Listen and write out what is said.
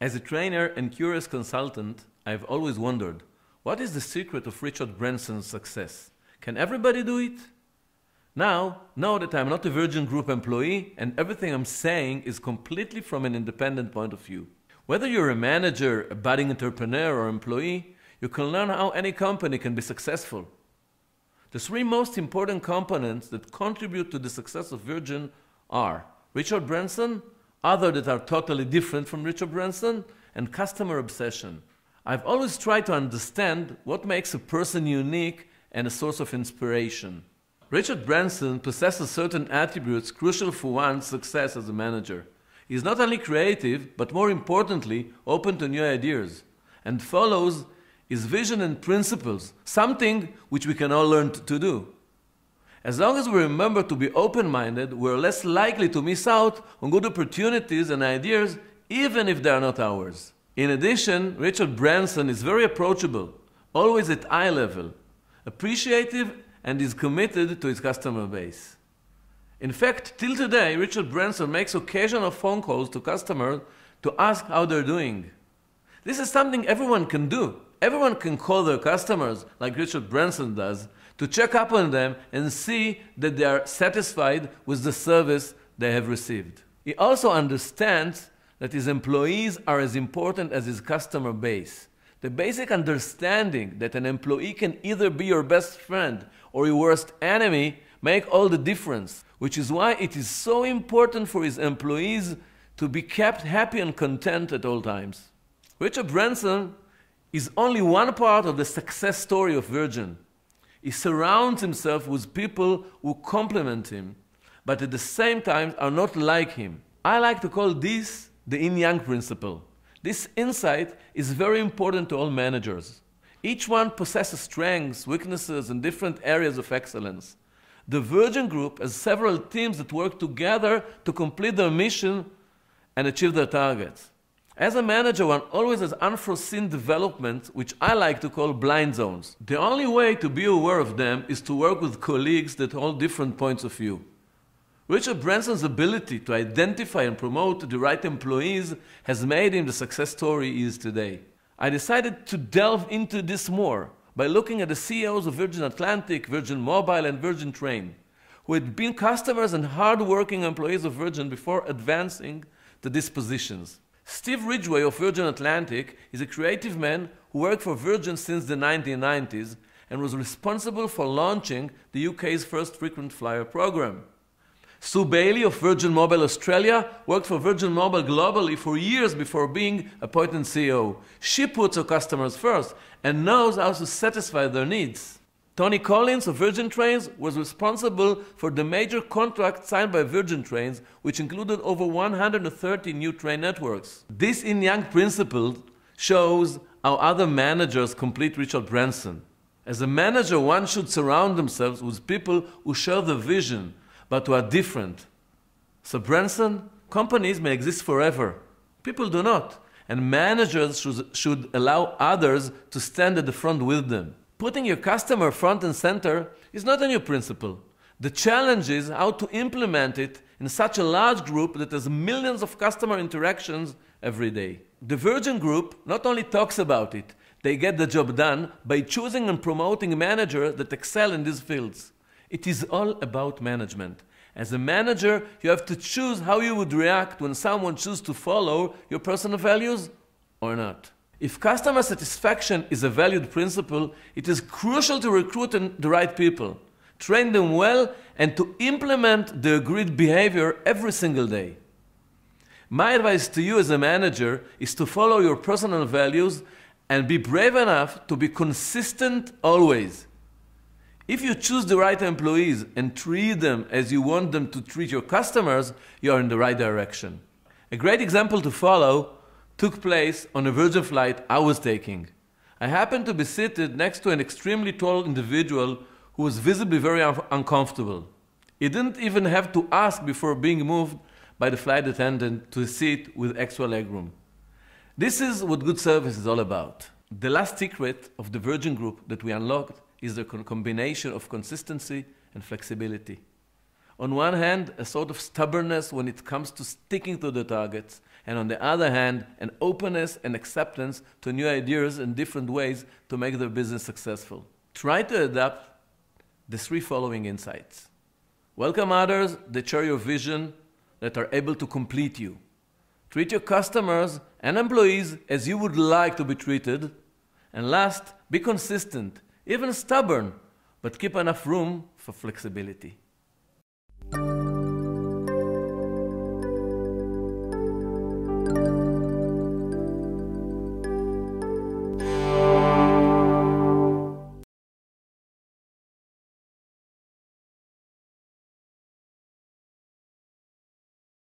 As a trainer and curious consultant, I've always wondered, what is the secret of Richard Branson's success? Can everybody do it? Now, know that I'm not a Virgin Group employee and everything I'm saying is completely from an independent point of view. Whether you're a manager, a budding entrepreneur or employee, you can learn how any company can be successful. The three most important components that contribute to the success of Virgin are Richard Branson, others that are totally different from Richard Branson, and customer obsession. I've always tried to understand what makes a person unique and a source of inspiration. Richard Branson possesses certain attributes crucial for one's success as a manager. He is not only creative, but more importantly, open to new ideas, and follows his vision and principles, something which we can all learn to do. As long as we remember to be open-minded, we're less likely to miss out on good opportunities and ideas, even if they are not ours. In addition, Richard Branson is very approachable, always at eye level, appreciative, and is committed to his customer base. In fact, till today, Richard Branson makes occasional phone calls to customers to ask how they're doing. This is something everyone can do. Everyone can call their customers, like Richard Branson does, to check up on them and see that they are satisfied with the service they have received. He also understands that his employees are as important as his customer base. The basic understanding that an employee can either be your best friend or your worst enemy make all the difference, which is why it is so important for his employees to be kept happy and content at all times. Richard Branson is only one part of the success story of Virgin. He surrounds himself with people who complement him, but at the same time are not like him. I like to call this the yin-yang principle. This insight is very important to all managers. Each one possesses strengths, weaknesses, and different areas of excellence. The Virgin Group has several teams that work together to complete their mission and achieve their targets. As a manager, one always has unforeseen developments, which I like to call blind zones. The only way to be aware of them is to work with colleagues that hold different points of view. Richard Branson's ability to identify and promote the right employees has made him the success story he is today. I decided to delve into this more by looking at the CEOs of Virgin Atlantic, Virgin Mobile, and Virgin Train, who had been customers and hard-working employees of Virgin before advancing to these positions. Steve Ridgway of Virgin Atlantic is a creative man who worked for Virgin since the 1990s and was responsible for launching the UK's first frequent flyer program. Sue Bailey of Virgin Mobile Australia worked for Virgin Mobile globally for years before being appointed CEO. She puts her customers first and knows how to satisfy their needs. Tony Collins of Virgin Trains was responsible for the major contract signed by Virgin Trains, which included over 130 new train networks. This yin-yang principle shows how other managers complete Richard Branson. As a manager, one should surround themselves with people who share the vision, but who are different. So Branson, companies may exist forever. People do not, and managers should allow others to stand at the front with them. Putting your customer front and center is not a new principle. The challenge is how to implement it in such a large group that has millions of customer interactions every day. The Virgin Group not only talks about it, they get the job done by choosing and promoting managers that excel in these fields. It is all about management. As a manager, you have to choose how you would react when someone chooses to follow your personal values or not. If customer satisfaction is a valued principle, it is crucial to recruit the right people, train them well, and to implement the agreed behavior every single day. My advice to you as a manager is to follow your personal values and be brave enough to be consistent always. If you choose the right employees and treat them as you want them to treat your customers, you are in the right direction. A great example to follow took place on a Virgin flight I was taking. I happened to be seated next to an extremely tall individual who was visibly very uncomfortable. He didn't even have to ask before being moved by the flight attendant to a seat with extra legroom. This is what good service is all about. The last secret of the Virgin Group that we unlocked is the combination of consistency and flexibility. On one hand, a sort of stubbornness when it comes to sticking to the targets, and on the other hand, an openness and acceptance to new ideas and different ways to make their business successful. Try to adapt the three following insights. Welcome others that share your vision, that are able to complete you. Treat your customers and employees as you would like to be treated. And last, be consistent, even stubborn, but keep enough room for flexibility.